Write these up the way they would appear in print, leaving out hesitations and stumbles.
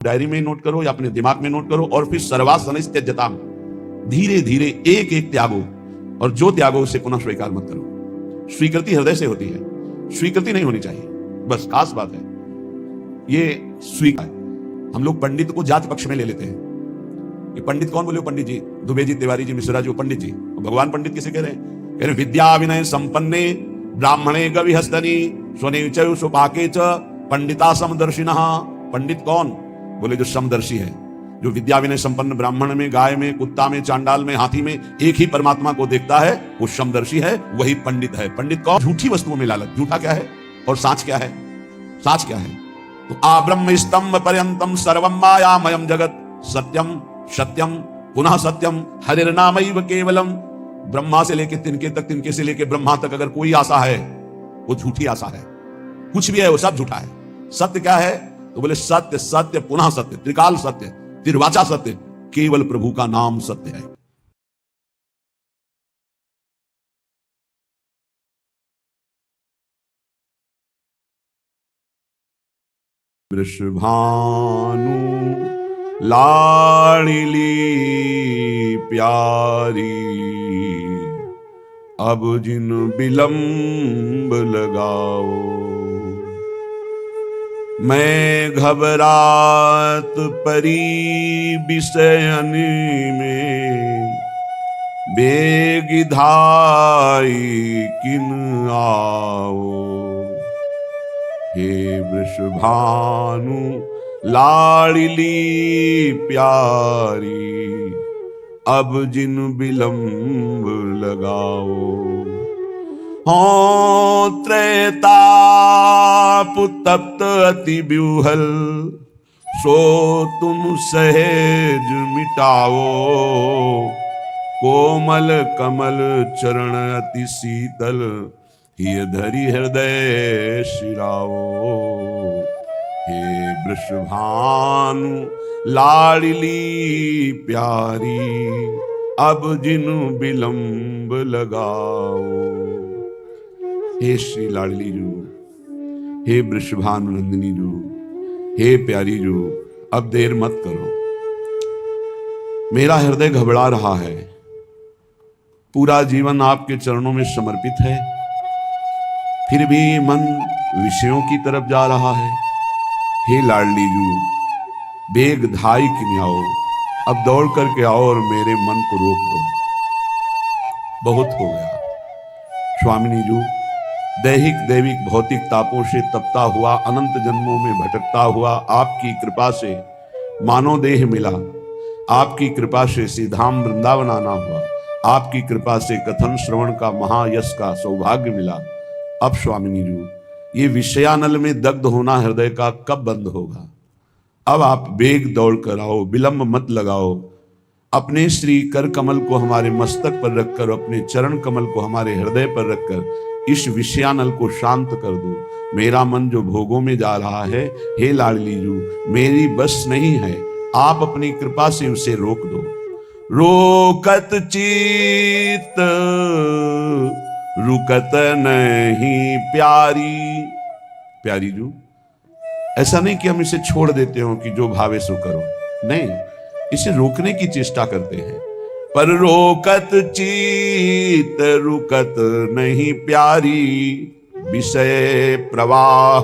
Diary में note करो या अपने दिमाग में नोट करो, और फिर सर्वासन त्यज्यता, धीरे धीरे एक एक त्यागो, और जो त्यागो उसे पुनः स्वीकार मत करो। स्वीकृति हृदय से होती है, स्वीकृति नहीं होनी चाहिए, बस खास बात है ये स्वीकार। हम लोग पंडित को जाति पक्ष में ले लेते हैं। ये पंडित कौन बोले? पंडित जी, दुबे जी, तिवारी जी, मिश्रा जी, पंडित जी। भगवान पंडित किसे कह रहे हैं? कह रहे विद्या विनय संपन्ने ब्राह्मणे गविहस्तनी स्वनिचय सुपाके च पंडिता समदर्शिनः। पंडित कौन? बोले जो समदर्शी है, जो विद्या विनय संपन्न ब्राह्मण में, गाय में, कुत्ता में, चांडाल में, हाथी में एक ही परमात्मा को देखता है, वो समदर्शी है, वही पंडित है। पंडित कौन? झूठी वस्तुओं में लालच। झूठा क्या है और साच क्या है? साच क्या है? तो आ ब्रह्म स्तंभ पर्यंतम सर्वम मायामयम जगत सत्यम सत्यम पुनः सत्यम हरिर्नामैव केवलम। ब्रह्मा से लेके तिनके तक, तिनके से लेके ब्रह्मा तक अगर कोई आशा है वो झूठी आशा है। कुछ भी है वो सब झूठा है। सत्य क्या है? तो बोले सत्य सत्य पुनः सत्य, त्रिकाल सत्य, त्रिवाचा सत्य, केवल प्रभु का नाम सत्य है। वृषभानु लाड़िली प्यारी, अब जिन विलंब लगाओ। मैं घबरात परी विषयन में, बेगिधाई किन आओ। हे वृषभानु लाड़िली प्यारी, अब जिन विलंब लगाओ। हो त्रेताप तप्त अति व्यूहल, सो तुम सहज मिटाओ। कोमल कमल चरण अति शीतल, हिय धरि हृदय शिराओ। हे वृषभानु लाड़िली प्यारी, अब जिनु विलंब लगाओ। हे श्री लाडली जू, हे वृषभानु नंदिनी जू, हे प्यारी जू, अब देर मत करो। मेरा हृदय घबरा रहा है, पूरा जीवन आपके चरणों में समर्पित है, फिर भी मन विषयों की तरफ जा रहा है। हे लाडली जू, बेग धाई किन आओ, अब दौड़ करके आओ और मेरे मन को रोक दो। बहुत हो गया स्वामिनी जू, दैहिक दैविक भौतिक तापों से तपता हुआ, अनंत जन्मों में भटकता हुआ, आपकी कृपा से मानव देह मिला, आपकी कृपा से सीधाम वृंदावन आना हुआ, आपकी कृपा से कथन श्रवण का महायश का सौभाग्य मिला। अब स्वामिनी जू, ये विषयानल में दग्ध होना हृदय का कब बंद होगा? अब आप बेग दौड़ कर आओ, विलंब मत लगाओ। अपने श्री कर कमल को हमारे मस्तक पर रखकर, अपने चरण कमल को हमारे हृदय पर रखकर इस विषयानल को शांत कर दो। मेरा मन जो भोगों में जा रहा है, हे लाडली जू, मेरी बस नहीं है, आप अपनी कृपा से उसे रोक दो। रोकत चित रुकत नहीं प्यारी। प्यारी जू, ऐसा नहीं कि हम इसे छोड़ देते हो कि जो भावे सो करो, नहीं, इसे रोकने की चेष्टा करते हैं। पर रोकत चित रुकत नहीं प्यारी, विषय प्रवाह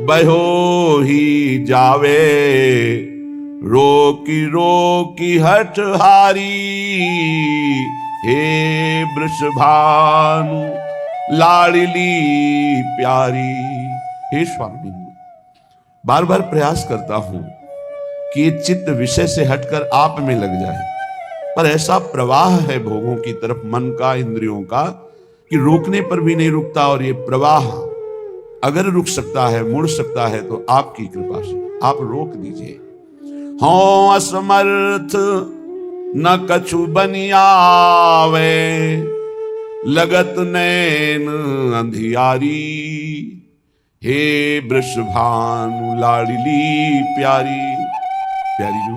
बहो ही जावे। रोकी रोकी हठ हारी, हे वृषभानु लाडली प्यारी। हे स्वामी, बार बार प्रयास करता हूं कि ये चित्त विषय से हटकर आप में लग जाए, पर ऐसा प्रवाह है भोगों की तरफ मन का, इंद्रियों का, कि रोकने पर भी नहीं रुकता। और ये प्रवाह अगर रुक सकता है, मुड़ सकता है, तो आपकी कृपा से आप रोक दीजिए। हो असमर्थ न कछु बनियावे, लगत नैन अंधियारी। हे वृषभानु लाडली प्यारी। प्यारी जू,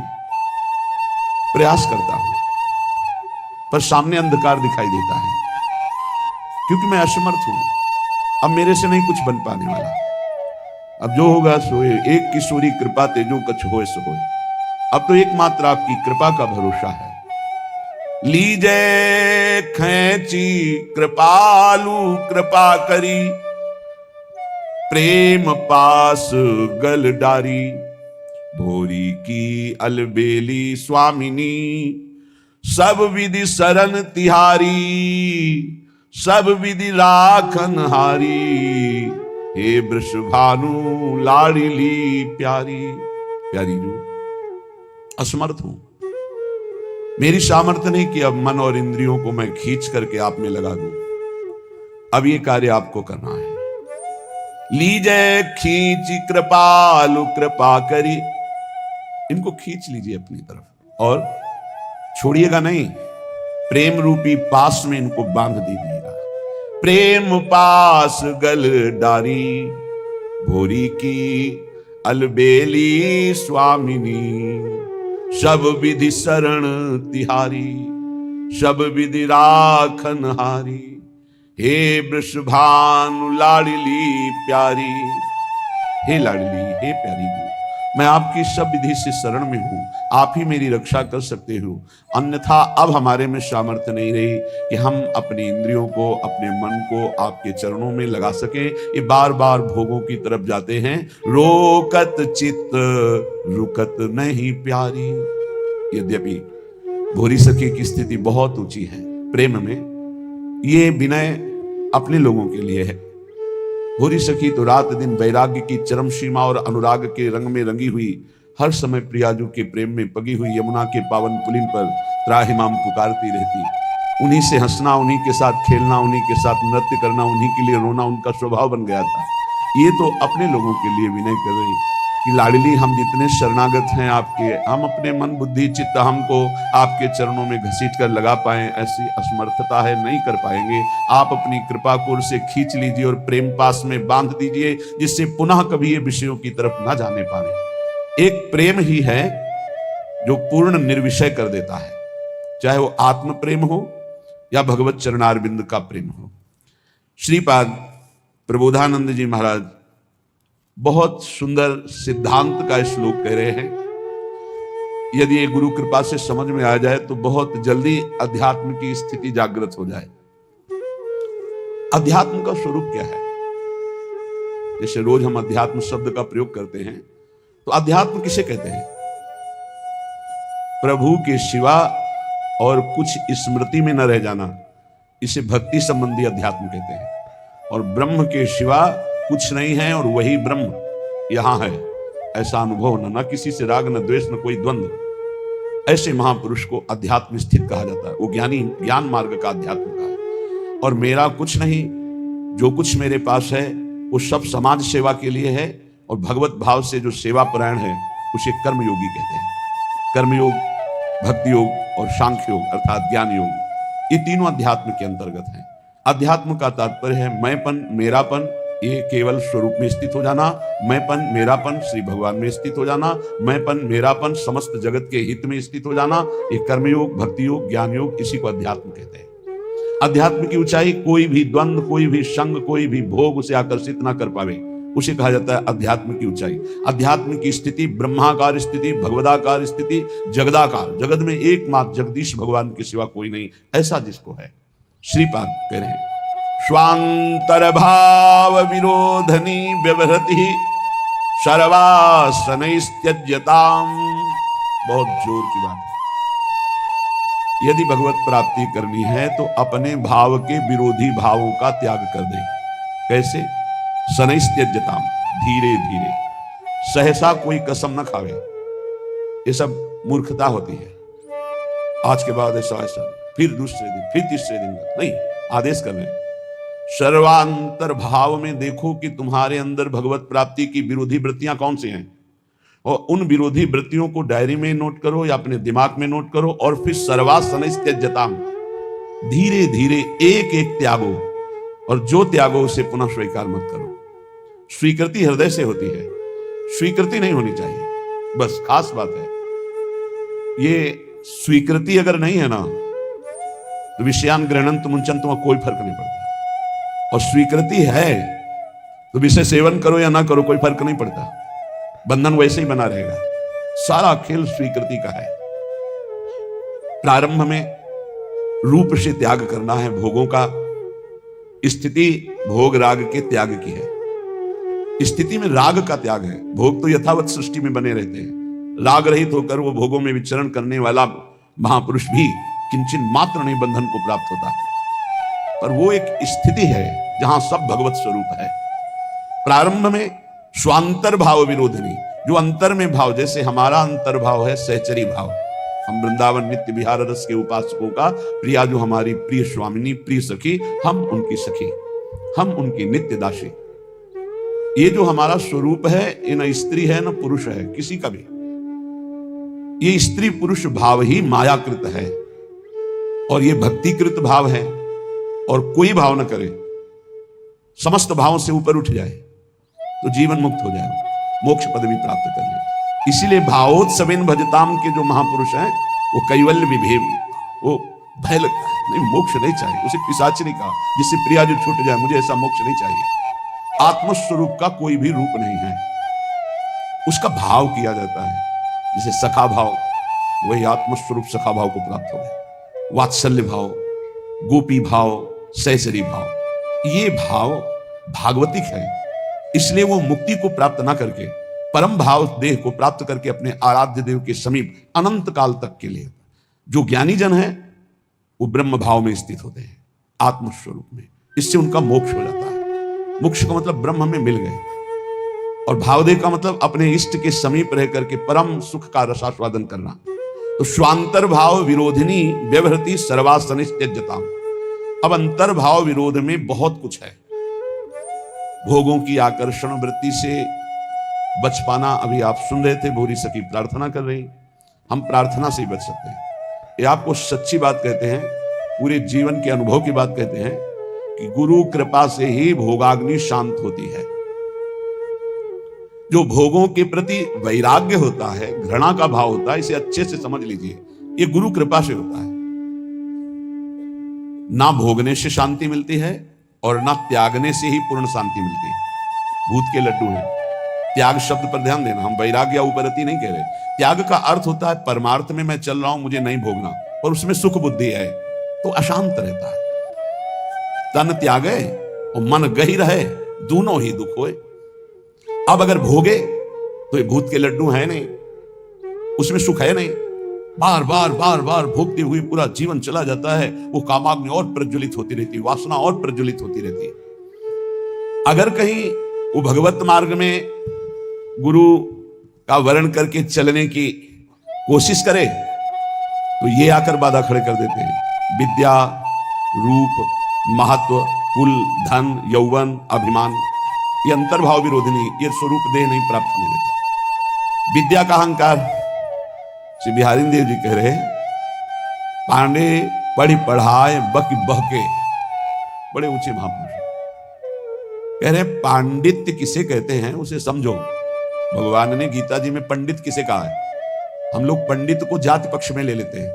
प्रयास करता हूं पर सामने अंधकार दिखाई देता है, क्योंकि मैं असमर्थ हूं। अब मेरे से नहीं कुछ बन पाने वाला। अब जो होगा सोए, एक किशोरी कृपा तेजो कछ होए सो होए। अब तो एकमात्र आपकी कृपा का भरोसा है। लीजे खैची कृपालु कृपा करी, प्रेम पास गल डारी। भोरी की अलबेली स्वामिनी, सब विधि शरण तिहारी, सब विधि राखन हारी। हे वृषभानु लाडली प्यारी। प्यारी जो असमर्थ हूं, मेरी सामर्थ्य नहीं कि अब मन और इंद्रियों को मैं खींच करके आप में लगा दूं। अब ये कार्य आपको करना है। लीजे खींच कृपालु कृपा करी, इनको खींच लीजिए अपनी तरफ और छोड़िएगा नहीं। प्रेम रूपी पास में इनको बांध दीजिएगा। प्रेम पास गल डारी, भोरी की अलबेली स्वामिनी। सब विधि शरण तिहारी, सब विधि राखन हारी। हे वृषभानु लाडली प्यारी। हे लाडली, हे प्यारी, मैं आपकी सब विधि से शरण में हूं, आप ही मेरी रक्षा कर सकते हो। अन्यथा अब हमारे में सामर्थ्य नहीं रही कि हम अपनी इंद्रियों को, अपने मन को आपके चरणों में लगा सके। ये बार बार भोगों की तरफ जाते हैं। रोकत चित्त रुकत नहीं प्यारी। यद्यपि भोरी सखी की स्थिति बहुत ऊंची है प्रेम में, ये विनय अपने लोगों के लिए है। भोरी सखी तो रात दिन वैराग्य की चरम सीमा और अनुराग के रंग में रंगी हुई, हर समय प्रियाजू के प्रेम में पगी हुई यमुना के पावन पुलिन पर त्राहिमाम पुकारती रहती। उन्हीं से हंसना, उन्हीं के साथ खेलना, उन्हीं के साथ नृत्य करना, उन्हीं के लिए रोना उनका स्वभाव बन गया था। ये तो अपने लोगों के लिए विनय कर रही कि लाडली, हम जितने शरणागत हैं आपके, हम अपने मन बुद्धि चित्त हमको आपके चरणों में घसीट कर लगा पाए, ऐसी असमर्थता है, नहीं कर पाएंगे। आप अपनी कृपा को से खींच लीजिए और प्रेम पास में बांध दीजिए, जिससे पुनः कभी ये विषयों की तरफ ना जाने पाए। एक प्रेम ही है जो पूर्ण निर्विषय कर देता है, चाहे वो आत्म प्रेम हो या भगवत चरणारविंद का प्रेम हो। श्रीपाद प्रबोधानंद जी महाराज बहुत सुंदर सिद्धांत का श्लोक कह रहे हैं। यदि ये गुरु कृपा से समझ में आ जाए तो बहुत जल्दी अध्यात्म की स्थिति जागृत हो जाए। अध्यात्म का स्वरूप क्या है? जैसे रोज हम अध्यात्म शब्द का प्रयोग करते हैं, तो अध्यात्म किसे कहते हैं? प्रभु के सिवा और कुछ स्मृति में न रह जाना, इसे भक्ति संबंधी अध्यात्म कहते हैं। और ब्रह्म के सिवा कुछ नहीं है और वही ब्रह्म यहां है, ऐसा अनुभव न किसी से राग, न द्वेष, न कोई द्वंद्व। ऐसे महापुरुष को अध्यात्म स्थित कहा जाता है। वो ज्ञानी, ज्ञान मार्ग का अध्यात्म का है। और मेरा कुछ नहीं, जो कुछ मेरे पास है वो सब समाज सेवा के लिए है। और भगवत भाव से जो सेवा परायण है उसे कर्मयोगी कहते हैं। कर्मयोग, भक्ति योग और सांख्य योग अर्थात ज्ञान योग, ये तीनों अध्यात्म के अंतर्गत हैं। अध्यात्म का तात्पर्य है मैंपन, मेरापन, ये केवल स्वरूप में स्थित हो जाना। मैंपन, मेरापन श्री भगवान में स्थित हो जाना। मैंपन, मेरापन समस्त जगत के हित में स्थित हो जाना। ये कर्मयोग, भक्ति योग, ज्ञान योग, इसी को अध्यात्म कहते हैं। अध्यात्म की ऊंचाई कोई भी द्वंद्व, कोई भी संग, कोई भी भोग उसे आकर्षित ना कर पावे, उसे कहा जाता है अध्यात्म की ऊंचाई। अध्यात्म की स्थिति ब्रह्माकार स्थिति, भगवदाकार स्थिति, जगदाकार, जगत में एकमात्र जगदीश भगवान के सिवा कोई नहीं, ऐसा जिसको है। श्रीपाद कह रहे हैं स्वांतर भाव विरोधनी व्यवहृति सर्वासनैस्त्यज्यताम्। बहुत जोर की बात है। यदि भगवत प्राप्ति करनी है तो अपने भाव के विरोधी भावों का त्याग कर दे। कैसे? शनैस्त्यज्यताम्, धीरे धीरे, सहसा कोई कसम न खावे। ये सब मूर्खता होती है। आज के बाद ऐसा ऐसा, फिर दूसरे दिन, फिर तीसरे दिन, नहीं, आदेश कर रहे हैं सर्वांतर भाव में देखो कि तुम्हारे अंदर भगवत प्राप्ति की विरोधी वृत्तियां कौन सी हैं, और उन विरोधी वृत्तियों को डायरी में नोट करो या अपने दिमाग में नोट करो। और फिर सर्वासनैस्त्यज्यताम्, धीरे धीरे एक एक त्यागो, और जो त्यागो उसे पुनः स्वीकार मत करो। स्वीकृति हृदय से होती है, स्वीकृति नहीं होनी चाहिए, बस खास बात है। ये स्वीकृति अगर नहीं है ना तो विषयान ग्रहणंत मुंचन, तुम्हें कोई फर्क नहीं पड़ता। और स्वीकृति है तो विषय सेवन करो या ना करो कोई फर्क नहीं पड़ता, बंधन वैसे ही बना रहेगा। सारा खेल स्वीकृति का है। प्रारंभ में रूप से त्याग करना है भोगों का। स्थिति भोग राग के त्याग की है। स्थिति में राग का त्याग है। भोग तो यथावत सृष्टि में बने रहते हैं। राग रहित होकर वो भोगों में विचरण करने वाला महापुरुष भी किंचन मात्र नहीं बंधन को प्राप्त होता, पर वो एक स्थिति है जहां सब भगवत स्वरूप है। प्रारंभ में स्वांतर भाव विरोधिनी, जो अंतर में भाव, जैसे हमारा अंतर भाव है सहचरी भाव, हम वृंदावन नित्य विहार रस के उपासकों का प्रिया जो हमारी प्रिय स्वामिनी प्रिय सखी, हम उनकी सखी, हम उनकी नित्य दासी। ये जो हमारा स्वरूप है ये न स्त्री है न पुरुष है किसी का भी। ये स्त्री पुरुष भाव ही मायाकृत है और ये भक्तिकृत भाव है। और कोई भाव न करे, समस्त भावों से ऊपर उठ जाए तो जीवन मुक्त हो जाए, मोक्ष पदवी प्राप्त कर ले। इसीलिए भावोत्सवेन भजताम के जो महापुरुष हैं वो कैवल्य विभेद, वो भय लगता है, नहीं मोक्ष नहीं चाहिए, उसे पिशाच नहीं कहा जिससे प्रिया जो छूट जाए, मुझे ऐसा मोक्ष नहीं चाहिए। आत्मस्वरूप का कोई भी रूप नहीं है, उसका भाव किया जाता है। जैसे सखा भाव, वही आत्मस्वरूप सखा भाव को प्राप्त हो गए। वात्सल्य भाव, गोपी भाव, सहचरी भाव, ये भाव भागवतिक है। इसलिए वो मुक्ति को प्राप्त ना करके परम भाव देह को प्राप्त करके अपने आराध्य देव के समीप अनंत काल तक के लिए जो ज्ञानी जन है वो ब्रह्म भाव में स्थित होते हैं, आत्मस्वरूप में। इससे उनका मोक्ष हो जाता है। मोक्ष का मतलब ब्रह्म में मिल गए, और भावदेव का मतलब अपने इष्ट के समीप रह करके परम सुख का रसास्वादन करना। तो स्वांतर भाव विरोधिनी व्यवहृति सर्वासनित्यजताम। अब अंतर भाव विरोध में बहुत कुछ है। भोगों की आकर्षण वृत्ति से बच पाना, अभी आप सुन रहे थे भोरी सखी प्रार्थना कर रही, हम प्रार्थना से ही बच सकते हैं। ये आपको सच्ची बात कहते हैं, पूरे जीवन के अनुभव की बात कहते हैं कि गुरु कृपा से ही भोगाग्नि शांत होती है। जो भोगों के प्रति वैराग्य होता है, घृणा का भाव होता है, इसे अच्छे से समझ लीजिए, ये गुरु कृपा से होता है। ना भोगने से शांति मिलती है और ना त्यागने से ही पूर्ण शांति मिलती है। भूत के लड्डू हैं। त्याग शब्द पर ध्यान देना, हम वैराग्य या उपरति नहीं कह रहे। त्याग का अर्थ होता है परमार्थ में मैं चल रहा हूं, मुझे नहीं भोगना, और उसमें सुख बुद्धि है तो अशांत रहता है। तन त्यागे और मन गही रहे, दोनों ही दुख होए। अब अगर भोगे तो ये भूत के लड्डू है नहीं, उसमें सुख है नहीं, बार बार बार बार भोगते हुए पूरा जीवन चला जाता है। वो कामाग्नि और प्रज्वलित होती रहती है, वासना और प्रज्वलित होती रहती है। अगर कहीं वो भगवत मार्ग में गुरु का वर्ण करके चलने की कोशिश करे तो ये आकर बाधा खड़े कर देते हैं। विद्या, रूप, महत्व, कुल, धन, यौवन, अभिमान, ये अंतर्भाव विरोधिनी, ये स्वरूप देह नहीं प्राप्त होने देते। विद्या का अहंकार, श्री बिहारी देव जी कह रहे पांडे पढ़ी पढ़ाए बक बहके, बड़े ऊंचे महापुरुष कह रहे पांडित्य किसे कहते हैं उसे समझो। भगवान ने गीता जी में पंडित किसे कहा है। हम लोग पंडित को जाति पक्ष में ले लेते हैं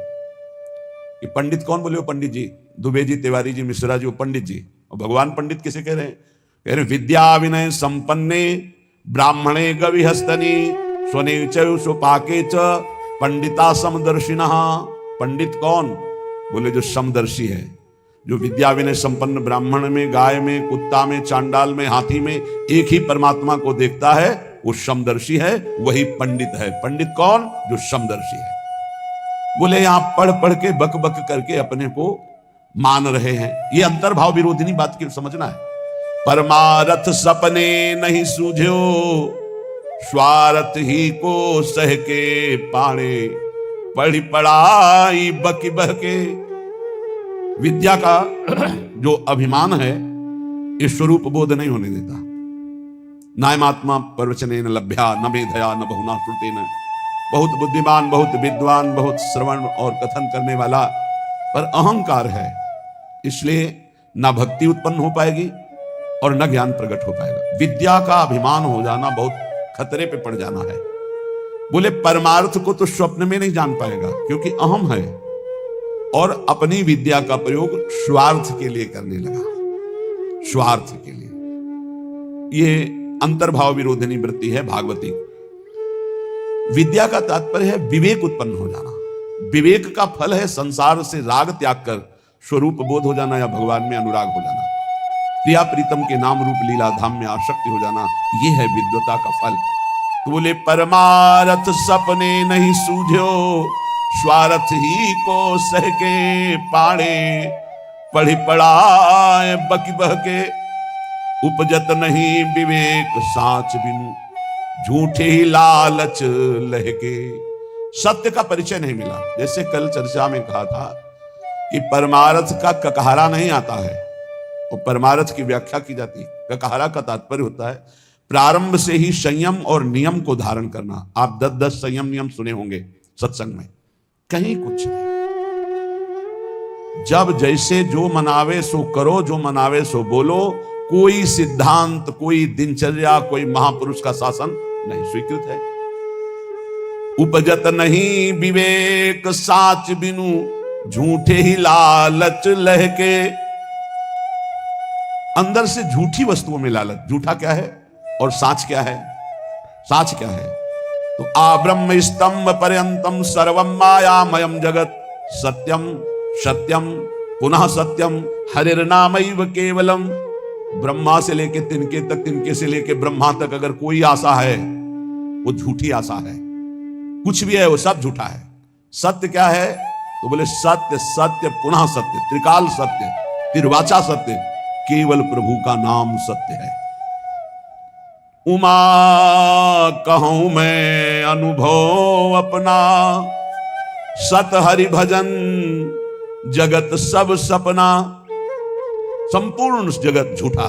कि पंडित कौन बोले, वो पंडित जी, दुबे जी, तिवारी जी, मिश्रा जी, वो पंडित जी। और भगवान पंडित किसे कह रहे हैं? कह रहे विद्या विनय संपन्ने ब्राह्मणे गविहस्तनी स्वने च सुपाके च पंडिता समदर्शिनः। पंडित कौन? बोले जो समदर्शी है, जो विद्या विनय संपन्न ब्राह्मण में, गाय में, कुत्ता में, चांडाल में, हाथी में एक ही परमात्मा को देखता है, वो समदर्शी है, वही पंडित है। पंडित कौन? जो समदर्शी है। बोले यहां पढ़ पढ़ के बक बक करके अपने को मान रहे हैं, ये अंतर्भाव विरोधिनी बात की समझना है। परमारथ सपने नहीं सूझो, स्वार्थ ही को सह के पाणे, पढ़ी पढ़ाई बकी बहके। विद्या का जो अभिमान है ये स्वरूप बोध नहीं होने देता। नायमात्मा प्रवचने न लभ्या न मेधया न बहुना श्रुतेन। बहुत बुद्धिमान, बहुत विद्वान, बहुत श्रवण और कथन करने वाला, पर अहंकार है, इसलिए ना भक्ति उत्पन्न हो पाएगी और न ज्ञान प्रकट हो पाएगा। विद्या का अभिमान हो जाना बहुत खतरे पे पड़ जाना है। बोले परमार्थ को तो स्वप्न में नहीं जान पाएगा क्योंकि अहम है और अपनी विद्या का प्रयोग स्वार्थ के लिए करने लगा, स्वार्थ के लिए। ये अंतर्भाव विरोधिनी वृत्ति है भागवती। विद्या का तात्पर्य है विवेक उत्पन्न हो जाना। विवेक का फल है संसार से राग त्याग कर स्वरूप बोध हो जाना या भगवान में अनुराग हो जाना, प्रिया प्रीतम के नाम रूप लीला धाम में आसक्ति हो जाना। ये है विद्वता का फल। तो बोले परमारथ सपने नहीं सूझो, स्वार्थ ही को सह के पाड़े, पढ़ी पढ़ाए बकी बहके, उपजत नहीं विवेक साच बिनु, झूठे ही लालच लहके। सत्य का परिचय नहीं मिला। जैसे कल चर्चा में कहा था कि परमार्थ का ककहरा नहीं आता है, और परमार्थ की व्याख्या की जाती है। ककहरा का तात्पर्य होता है प्रारंभ से ही संयम और नियम को धारण करना। आप 10-10 संयम नियम सुने होंगे सत्संग में, कहीं कुछ नहीं। जब जैसे जो मनावे सो करो, जो मनावे सो बोलो, कोई सिद्धांत, कोई दिनचर्या, कोई महापुरुष का शासन नहीं स्वीकृत है। उपजत नहीं विवेक साच बिनु, झूठे ही लालच लहके। अंदर से झूठी वस्तुओं में लालच। झूठा क्या है और साच क्या है? साच क्या है? तो आब्रह्म स्तंभ पर्यंतम सर्वम मायामयम जगत, सत्यम सत्यम पुनः सत्यम हरिर्नामैव केवलम। ब्रह्मा से लेके तिनके तक, तिनके से लेके ब्रह्मा तक अगर कोई आशा है वो झूठी आशा है। कुछ भी है वो सब झूठा है। सत्य क्या है? तो बोले सत्य सत्य पुनः सत्य, त्रिकाल सत्य, तिर्वाचा सत्य, केवल प्रभु का नाम सत्य है। उमा कहूं मैं अनुभव अपना, सत हरि भजन जगत सब सपना। संपूर्ण जगत झूठा,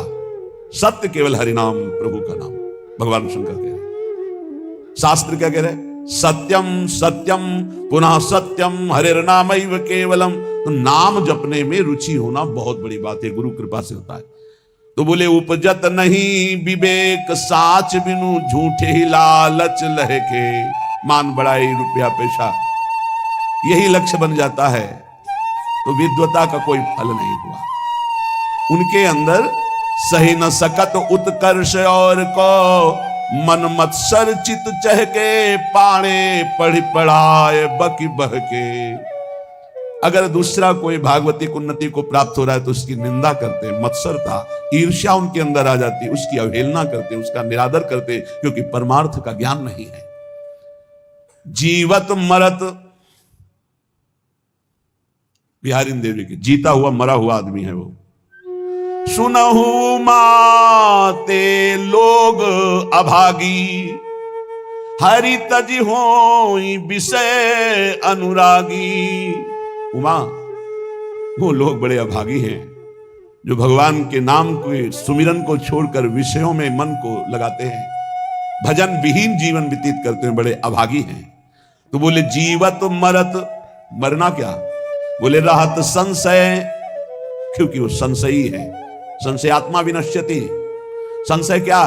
सत्य केवल हरि नाम, प्रभु का नाम। भगवान शंकर कह रहे, शास्त्र क्या कह रहे? सत्यम सत्यम पुनः सत्यम हरिर्नामैव केवलम। तो नाम जपने में रुचि होना बहुत बड़ी बात है, गुरु कृपा से होता है। तो बोले उपजत नहीं विवेक साच बिनु, झूठे ही लालच लहके। मान बढ़ाई रुपया पैसा यही लक्ष्य बन जाता है तो विद्वता का कोई फल नहीं हुआ। उनके अंदर सही न सकत उत्कर्ष और को, मन मत्सर चित चहके, पाणे पढ़ी पढ़ाए बकी बहके। अगर दूसरा कोई भागवतिक उन्नति को प्राप्त हो रहा है तो उसकी निंदा करते, मत्सरता ईर्ष्या उनके अंदर आ जाती, उसकी अवहेलना करते, उसका निरादर करते, क्योंकि परमार्थ का ज्ञान नहीं है। जीवत मरत, बिहारी देवी की जीता हुआ मरा हुआ आदमी है वो। सुनहु माते लोग अभागी, हरि तज होई विषय अनुरागी। उमा, वो लोग बड़े अभागी हैं जो भगवान के नाम के सुमिरन को छोड़कर विषयों में मन को लगाते हैं, भजन विहीन जीवन व्यतीत करते हैं, बड़े अभागी हैं। तो बोले जीवत मरत, मरना क्या? बोले रहत संशय, क्योंकि वो संशयी है। संशय आत्मा विनश्यति। संशय क्या?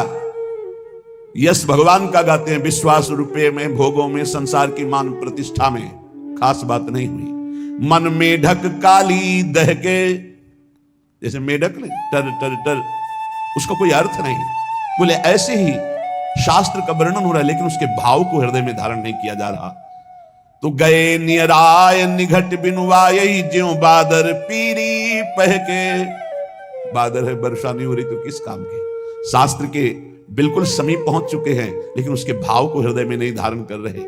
यश भगवान का गाते हैं, विश्वास रुपये में, भोगों में, संसार की मान प्रतिष्ठा में खास बात नहीं हुई। मन मेढक काली दह के, जैसे मेढक ने टर टर टर, उसका कोई अर्थ नहीं। बोले ऐसे ही शास्त्र का वर्णन हो रहा है लेकिन उसके भाव को हृदय में धारण नहीं किया जा रहा। तो गए नियराय निघट बिनुवाई, ज्यों बादर पीरी पहके। बादर है, वर्षा नहीं हो रही तो किस काम के? शास्त्र के बिल्कुल समीप पहुंच चुके हैं लेकिन उसके भाव को हृदय में नहीं धारण कर रहे।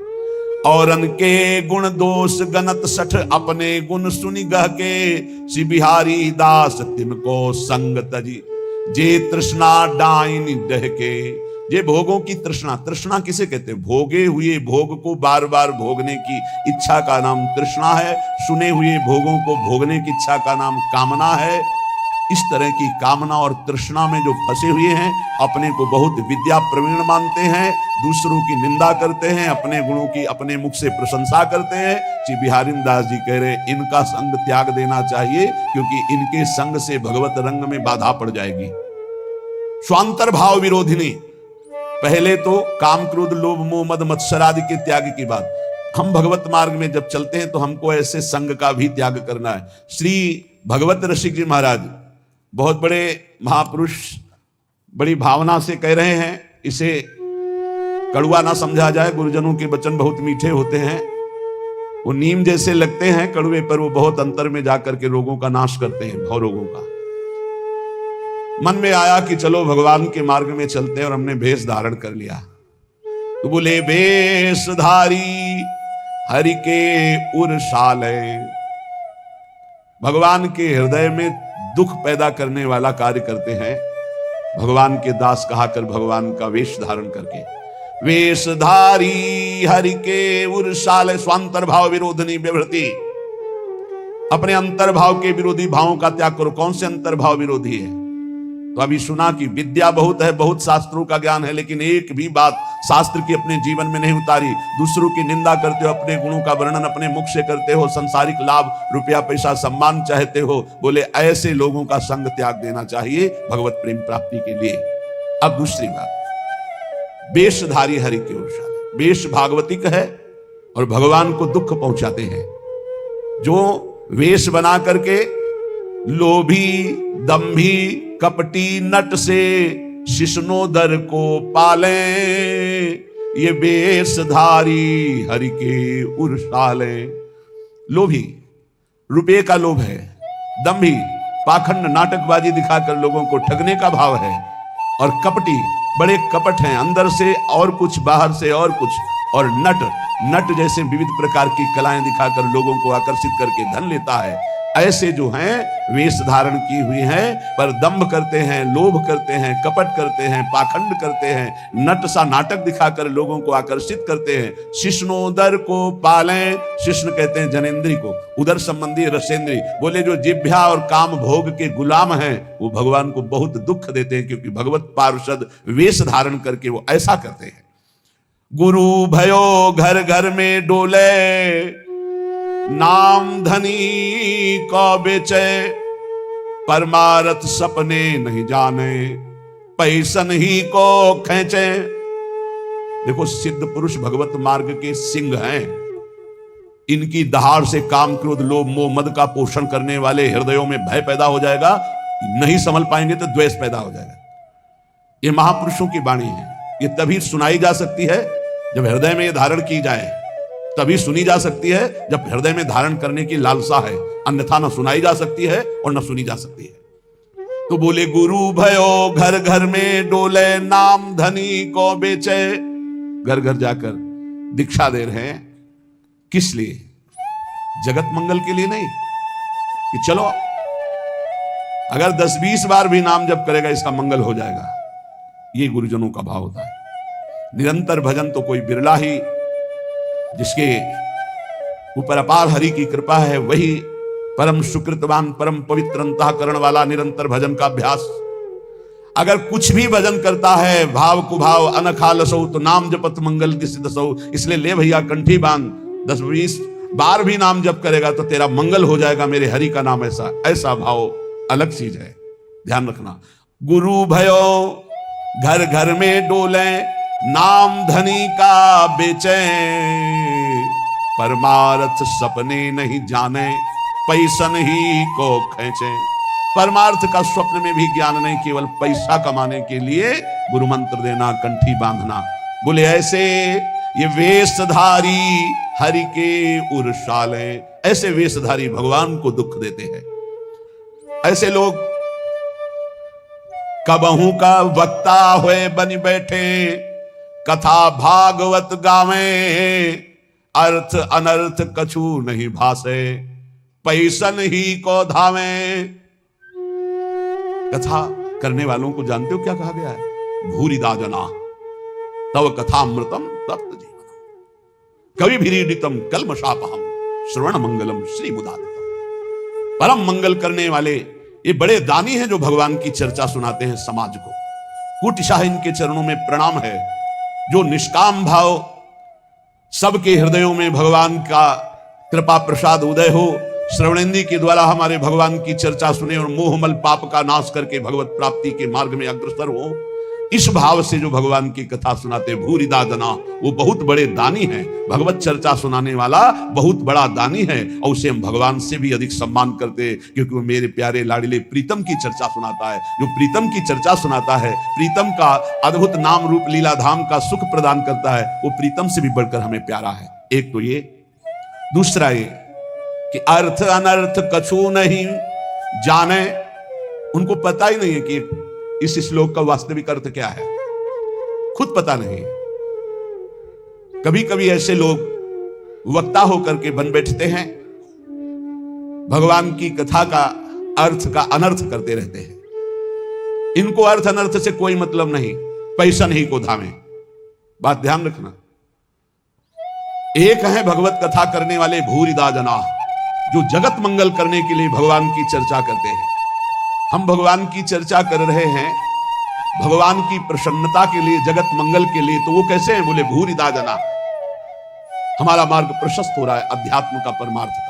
और अनके गुण दोष गणत सठ, अपने गुण सुनि गह के, श्री बिहारी दास तिनको संग तजी, जे तृष्णा डाइन डह के। ये भोगों की तृष्णा, तृष्णा किसे कहते हैं? भोगे हुए भोग को बार बार भोगने की इच्छा का नाम तृष्णा है। सुने हुए भोगों को भोगने की इच्छा का नाम कामना है। इस तरह की कामना और तृष्णा में जो फंसे हुए हैं, अपने को बहुत विद्या प्रवीण मानते हैं, दूसरों की निंदा करते हैं, अपने गुणों की अपने मुख से प्रशंसा करते हैं। श्री बिहारी दास जी कह रहे इनका संग त्याग देना चाहिए, क्योंकि इनके संग से भगवत रंग में बाधा पड़ जाएगी। स्वांतर भाव विरोधिनी, पहले तो काम क्रोध लोभ मोह मद मत्सर आदि के त्याग की बात। हम भगवत मार्ग में जब चलते हैं तो हमको ऐसे संग का भी त्याग करना है। श्री भगवत रसिक जी महाराज बहुत बड़े महापुरुष बड़ी भावना से कह रहे हैं, इसे कड़वा ना समझा जाए। गुरुजनों के वचन बहुत मीठे होते हैं, वो नीम जैसे लगते हैं कड़वे, पर वो बहुत अंतर में जाकर के रोगों का नाश करते हैं, भव रोगों का। मन में आया कि चलो भगवान के मार्ग में चलते हैं, और हमने भेष धारण कर लिया। तो बोले वेशधारी हरि के उरसाले, भगवान के हृदय में दुख पैदा करने वाला कार्य करते हैं। भगवान के दास कहाकर भगवान का वेश धारण करके, वेशधारी हरि के उरसाले स्वांतर्भाव विरोधनी विवृति, अपने अंतर्भाव के विरोधी भावों का त्याग करो। कौन से अंतर्भाव विरोधी है? तो अभी सुना कि विद्या बहुत है, बहुत शास्त्रों का ज्ञान है, लेकिन एक भी बात शास्त्र की अपने जीवन में नहीं उतारी। दूसरों की निंदा करते हो, अपने गुणों का वर्णन अपने मुख से करते हो, संसारिक लाभ, रुपया पैसा, सम्मान चाहते हो। बोले ऐसे लोगों का संग त्याग देना चाहिए भगवत प्रेम प्राप्ति के लिए। अब दूसरी बात, वेशधारी हरि के उरसाले, वेश भागवतिक है और भगवान को दुख पहुंचाते हैं। जो वेश बना करके लोभी, दंभी, कपटी नट से शिष्णोदर को पाले, ये वेशधारी हरि के उरसाले। लोभी, रुपये का लोभ है। दंभी, पाखंड नाटकबाजी दिखाकर लोगों को ठगने का भाव है। और कपटी, बड़े कपट हैं, अंदर से और कुछ, बाहर से और कुछ। और नट जैसे विविध प्रकार की कलाएं दिखाकर लोगों को आकर्षित करके धन लेता है। ऐसे जो हैं वेश धारण की हुई हैं, पर दंभ करते हैं, लोभ करते हैं, कपट करते हैं, पाखंड करते हैं, नट सा नाटक दिखाकर लोगों को आकर्षित करते हैं। शिष्णोदर को पालें, शिष्ण कहते हैं जनेंद्री को, उदर संबंधी रसेंद्री। बोले जो जिह्वा और काम भोग के गुलाम हैं, वो भगवान को बहुत दुख देते हैं, क्योंकि भगवत पार्षद वेश धारण करके वो ऐसा करते हैं। गुरु भयो घर घर में डोले, नाम धनी को बेचे, परमारथ सपने नहीं जाने, पैसन ही को खींचे। देखो, सिद्ध पुरुष भगवत मार्ग के सिंह हैं। इनकी दहाड़ से काम, क्रोध, लोभ, मोह, मद का पोषण करने वाले हृदयों में भय पैदा हो जाएगा। नहीं संभल पाएंगे तो द्वेष पैदा हो जाएगा। ये महापुरुषों की वाणी है। ये तभी सुनाई जा सकती है जब हृदय में ये धारण की जाए, तभी सुनी जा सकती है जब हृदय में धारण करने की लालसा है। अन्यथा न सुनाई जा सकती है और न सुनी जा सकती है। तो बोले गुरु भयो घर घर में डोले, नाम धनी को बेचे। घर घर जाकर दीक्षा दे रहे हैं, किस लिए? जगत मंगल के लिए नहीं कि चलो अगर 10-20 बार भी नाम जप करेगा इसका मंगल हो जाएगा। ये गुरुजनों का भाव होता है। निरंतर भजन तो कोई बिरला ही, जिसके ऊपर अपार हरि की कृपा है, वही परम सुकृतवान, परम पवित्र अंतःकरण वाला निरंतर भजन का अभ्यास। अगर कुछ भी भजन करता है भाव कुभाव अनखा लसो, तो नाम जपत मंगल दिसि दसो। इसलिए ले भैया कंठी बांध, 10-20 बार भी नाम जप करेगा तो तेरा मंगल हो जाएगा मेरे हरि का नाम। ऐसा भाव अलग चीज है, ध्यान रखना। गुरु भयो घर घर में डोले, नाम धनी का बेचे, परमार्थ सपने नहीं जाने, पैसन ही को खींचे। परमार्थ का स्वप्न में भी ज्ञान नहीं, केवल पैसा कमाने के लिए गुरु मंत्र देना, कंठी बांधना। बोले ऐसे ये वेशधारी हरि के उरसाले, ऐसे वेशधारी भगवान को दुख देते हैं। ऐसे लोग कबहू का वक्ता हुए बन बैठे, कथा भागवत गावे, अर्थ अनर्थ कछु नहीं भासे, पैसन ही को धावे। कथा करने वालों को जानते हो क्या कहा गया है? भूरिदा जना तव कथामृतम तप्त जीवनम, कवि भीरीडितम कल्मषापहम, श्रवण मंगलम श्री मुदादितम। परम मंगल करने वाले ये बड़े दानी हैं जो भगवान की चर्चा सुनाते हैं समाज को। कोटिशाह इनके चरणों में प्रणाम है, जो निष्काम भाव सबके हृदयों में भगवान का कृपा प्रसाद उदय हो, श्रवणेंद्री के द्वारा हमारे भगवान की चर्चा सुने और मोहमल पाप का नाश करके भगवत प्राप्ति के मार्ग में अग्रसर हो। इस भाव से जो भगवान की कथा सुनाते, भूरिदा जना, वो बहुत बड़े दानी हैं। भगवत चर्चा सुनाने वाला बहुत बड़ा दानी है और उसे हम भगवान से भी अधिक सम्मान करते, क्योंकि वो मेरे प्यारे लाडले प्रीतम की चर्चा सुनाता है। जो प्रीतम की चर्चा सुनाता है, प्रीतम का अद्भुत नाम रूप लीला धाम का सुख प्रदान करता है, वो प्रीतम से भी बढ़कर हमें प्यारा है। एक तो ये, दूसरा ये कि अर्थ अनर्थ कछु नहीं जाने, उनको पता ही नहीं है कि इस श्लोक का वास्तविक अर्थ क्या है, खुद पता नहीं। कभी कभी ऐसे लोग वक्ता होकर के बन बैठते हैं, भगवान की कथा का अर्थ का अनर्थ करते रहते हैं। इनको अर्थ अनर्थ से कोई मतलब नहीं, पैसा नहीं को धामे। बात ध्यान रखना। एक है भगवत कथा करने वाले भूरिदा जना, जो जगत मंगल करने के लिए भगवान की चर्चा करते हैं। हम भगवान की चर्चा कर रहे हैं भगवान की प्रसन्नता के लिए, जगत मंगल के लिए, तो वो कैसे हैं? बोले भूरिदा जना। हमारा मार्ग प्रशस्त हो रहा है अध्यात्म का, परमार्थ का।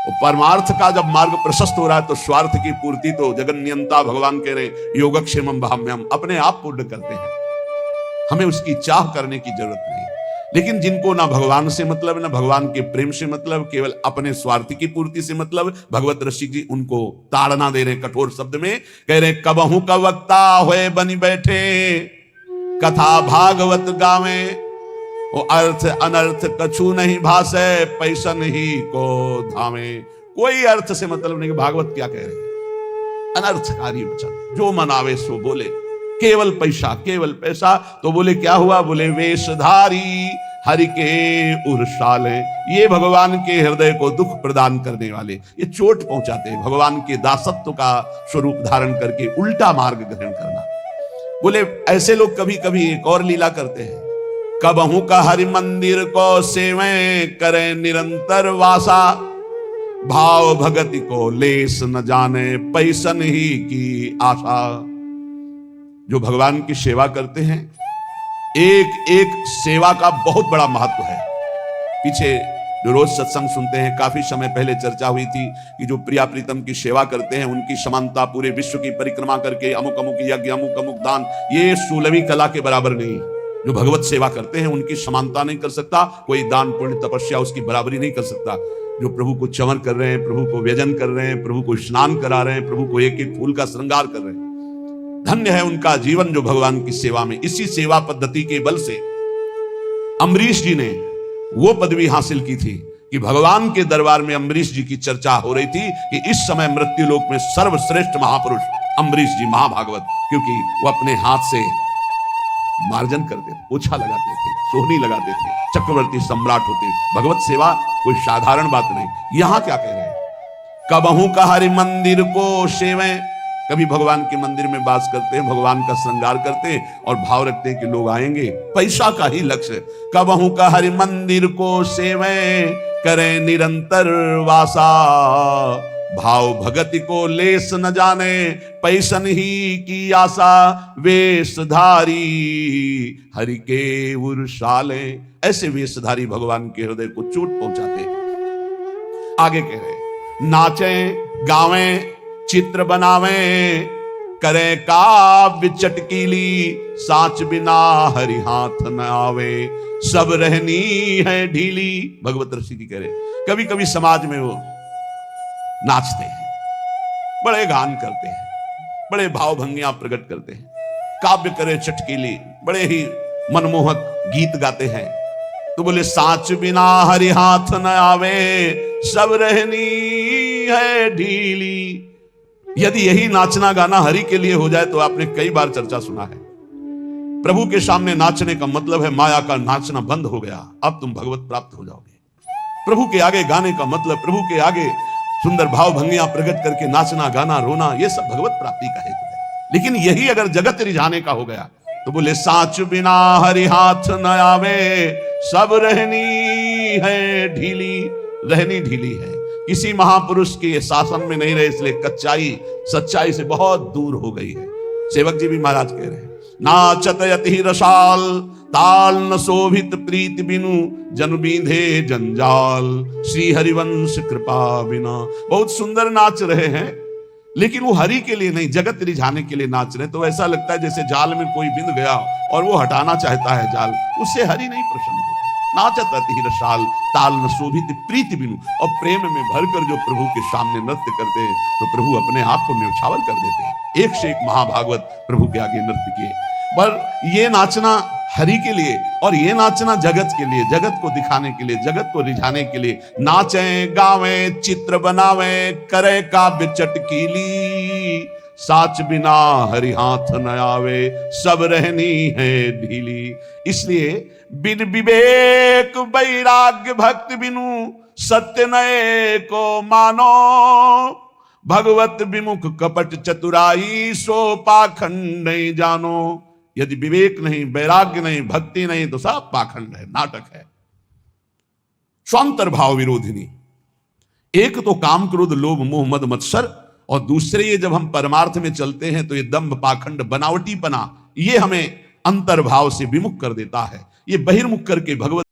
और परमार्थ का जब मार्ग प्रशस्त हो रहा है तो स्वार्थ की पूर्ति तो जगन्यंता भगवान कह रहे हैं, योगक्षेमम भाम्यम, अपने आप पूर्ण करते हैं। हमें उसकी चाह करने की जरूरत नहीं। लेकिन जिनको ना भगवान से मतलब, ना भगवान के प्रेम से मतलब, केवल अपने स्वार्थ की पूर्ति से मतलब, भगवत ऋषि जी उनको ताड़ना दे रहे हैं कठोर शब्द में। कह रहे कबहू का वक्ता होए बनी बैठे, कथा भागवत गावे, वो अर्थ अनर्थ कछु नहीं भासे, पैसा नहीं को धामे। कोई अर्थ से मतलब नहीं। भागवत क्या कह रहे हैं? अनर्थकारी वचन, जो मन आवे सो बोले, केवल पैसा, केवल पैसा। तो बोले क्या हुआ? बोले वेशधारी हरि के उर्साले, ये भगवान के हृदय को दुख प्रदान करने वाले, ये चोट पहुंचाते हैं। भगवान के दासत्व का स्वरूप धारण करके उल्टा मार्ग ग्रहण करना। बोले ऐसे लोग कभी कभी एक और लीला करते हैं। कबहू का हरि मंदिर को सेवे करे निरंतर वासा, भाव भगति को लेस न जाने, पैसन ही की आशा। जो भगवान की सेवा करते हैं, एक एक सेवा का बहुत बड़ा महत्व है। पीछे जो रोज सत्संग सुनते हैं, काफी समय पहले चर्चा हुई थी कि जो प्रिया प्रीतम की सेवा करते हैं, उनकी समानता पूरे विश्व की परिक्रमा करके अमुक अमुक यज्ञ, अमुक अमुक दान, ये 16वीं कला के बराबर नहीं। जो भगवत सेवा करते हैं उनकी समानता नहीं कर सकता कोई, दान पुण्य तपस्या उसकी बराबरी नहीं कर सकता। जो प्रभु को चमन कर रहे हैं, प्रभु को व्यजन कर रहे हैं, प्रभु को स्नान करा रहे हैं, प्रभु को एक एक फूल का श्रृंगार कर रहे हैं, धन्य है उनका जीवन जो भगवान की सेवा में। इसी सेवा पद्धति के बल से अम्बरीश जी ने वो पदवी हासिल की थी कि भगवान के दरबार में अम्बरीश जी की चर्चा हो रही थी कि इस समय मृत्यु लोक में सर्वश्रेष्ठ महापुरुष अम्बरीश जी महाभागवत, क्योंकि वो अपने हाथ से मार्जन करते थे, पोछा लगाते थे, सोहनी लगाते थे, चक्रवर्ती सम्राट होते। भगवत सेवा कोई साधारण बात नहीं। यहां क्या कह रहे हैं? कबहू का हरि मंदिर को सेवे, कभी भगवान के मंदिर में वास करते हैं, भगवान का श्रृंगार करते हैं और भाव रखते हैं कि लोग आएंगे, पैसा का ही लक्ष्य। कबहू का हरि मंदिर को सेवे करें निरंतर वासा, भाव भगति को लेस न जाने, पैसन ही की आशा, वेशधारी हरि के उर्साले। ऐसे वेशधारी भगवान के हृदय को चोट पहुंचाते हैं। आगे कह रहे नाचें गावें चित्र बनावें, करे काव्य चटकीली, साच बिना हरि हाथ न आवे, सब रहनी है ढीली। भगवत ऋषि जी कह रहे कभी कभी समाज में वो नाचते हैं, बड़े गान करते हैं, बड़े भाव भंगियां प्रकट करते हैं, काव्य करे चटकीली, बड़े ही मनमोहक गीत गाते हैं। तो बोले साच बिना हरि हाथ न आवे, सब रहनी है ढीली। यदि यही नाचना गाना हरि के लिए हो जाए तो आपने कई बार चर्चा सुना है, प्रभु के सामने नाचने का मतलब है माया का नाचना बंद हो गया, अब तुम भगवत प्राप्त हो जाओगे। प्रभु के आगे गाने का मतलब प्रभु के आगे सुंदर भाव भंगियां प्रकट करके नाचना गाना रोना, यह सब भगवत प्राप्ति का हेतु है। लेकिन यही अगर जगत रिझाने का हो गया तो बोले साच बिना हरि हाथ न आवे, सब रहनी है ढीली। रहनी ढीली है, किसी महापुरुष के शासन में नहीं रहे, इसलिए कच्चाई सच्चाई से बहुत दूर हो गई है। सेवक जी भी महाराज कह रहे हैं नाचत यति रसाल, ताल न शोभित प्रीति बिनु, जन बींधे जंजाल, श्री हरिवंश कृपा बिना। बहुत सुंदर नाच रहे हैं, लेकिन वो हरि के लिए नहीं, जगत रिझाने के लिए नाच रहे। तो ऐसा लगता है जैसे जाल में कोई बिंद गया और वो हटाना चाहता है जाल, उससे हरि नहीं प्रसन्न होते। नाचत अति रसाल ताल न शोभित प्रीति बिनु। और प्रेम में भरकर जो प्रभु के सामने नृत्य करते हैं तो प्रभु अपने आप को न्यौछावर कर देते हैं। एक से एक महाभागवत प्रभु के आगे नृत्य किए। पर ये नाचना हरि के लिए और ये नाचना जगत के लिए, जगत को दिखाने के लिए, जगत को रिझाने के लिए। नाचें गावें चित्र बनावें करे काव्य चटकीली, साच बिना हरि हाथ न आवे सब रहनी है ढीली। इसलिए बिन विवेक वैराग्य भक्ति बिनु सत्य नए को मानो, भगवत विमुख कपट चतुराई सो पाखंड नहीं जानो। यदि विवेक नहीं, वैराग्य नहीं, भक्ति नहीं तो सब पाखंड है, नाटक है। स्वांतर्भाव विरोधिनी। एक तो काम क्रोध लोभ मोह मद मत्सर, और दूसरे ये जब हम परमार्थ में चलते हैं तो ये दंभ पाखंड बनावटीपना ये हमें अंतर्भाव से विमुख कर देता है। ये बहिर्मुख करके भगवत